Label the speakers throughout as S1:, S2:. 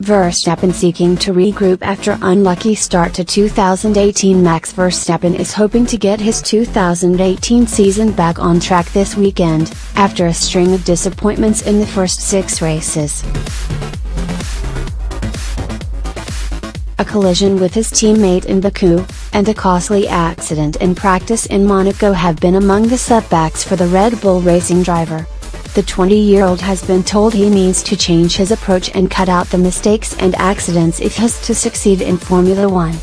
S1: Verstappen seeking to regroup after unlucky start to 2018. Max Verstappen is hoping to get his 2018 season back on track this weekend, after a string of disappointments in the first 6 races. A collision with his teammate in Baku, and a costly accident in practice in Monaco have been among the setbacks for the Red Bull Racing driver. The 20-year-old has been told he needs to change his approach and cut out the mistakes and accidents if he is to succeed in Formula One.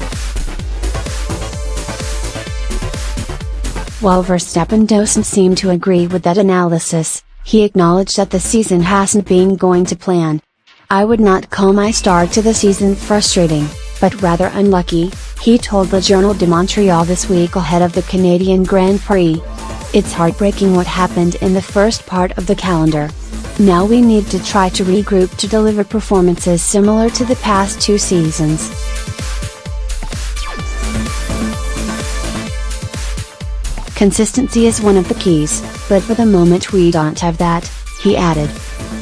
S1: While Verstappen doesn't seem to agree with that analysis, he acknowledged that the season hasn't been going to plan. "I would not call my start to the season frustrating, but rather unlucky," he told the Journal de Montreal this week ahead of the Canadian Grand Prix. "It's heartbreaking what happened in the first part of the calendar. Now we need to try to regroup to deliver performances similar to the past 2 seasons." "Consistency is one of the keys, but for the moment we don't have that," he added.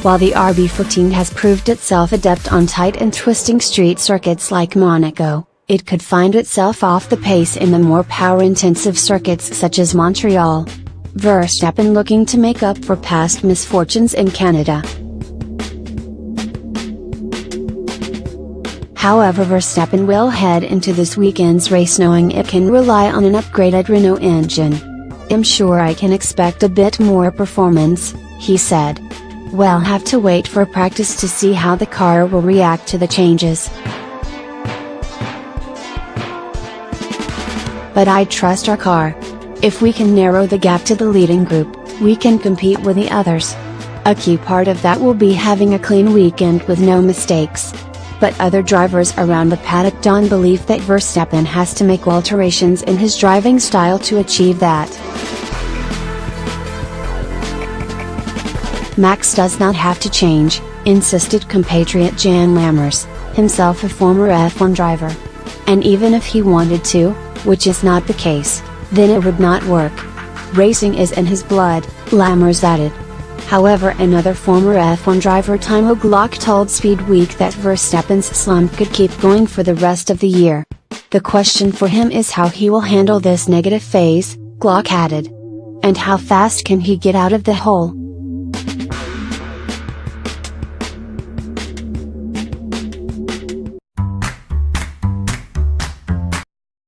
S1: While the RB14 has proved itself adept on tight and twisting street circuits like Monaco, it could find itself off the pace in the more power-intensive circuits such as Montreal. Verstappen looking to make up for past misfortunes in Canada. However, Verstappen will head into this weekend's race knowing it can rely on an upgraded Renault engine. "I'm sure I can expect a bit more performance," he said. "We'll have to wait for practice to see how the car will react to the changes. But I trust our car. If we can narrow the gap to the leading group, we can compete with the others. A key part of that will be having a clean weekend with no mistakes." But other drivers around the paddock don't believe that Verstappen has to make alterations in his driving style to achieve that. "Max does not have to change," insisted compatriot Jan Lammers, himself a former F1 driver. "And even if he wanted to, which is not the case, then it would not work. Racing is in his blood," Lammers added. However, another former F1 driver Timo Glock told Speed Week that Verstappen's slump could keep going for the rest of the year. "The question for him is how he will handle this negative phase," Glock added. "And how fast can he get out of the hole?"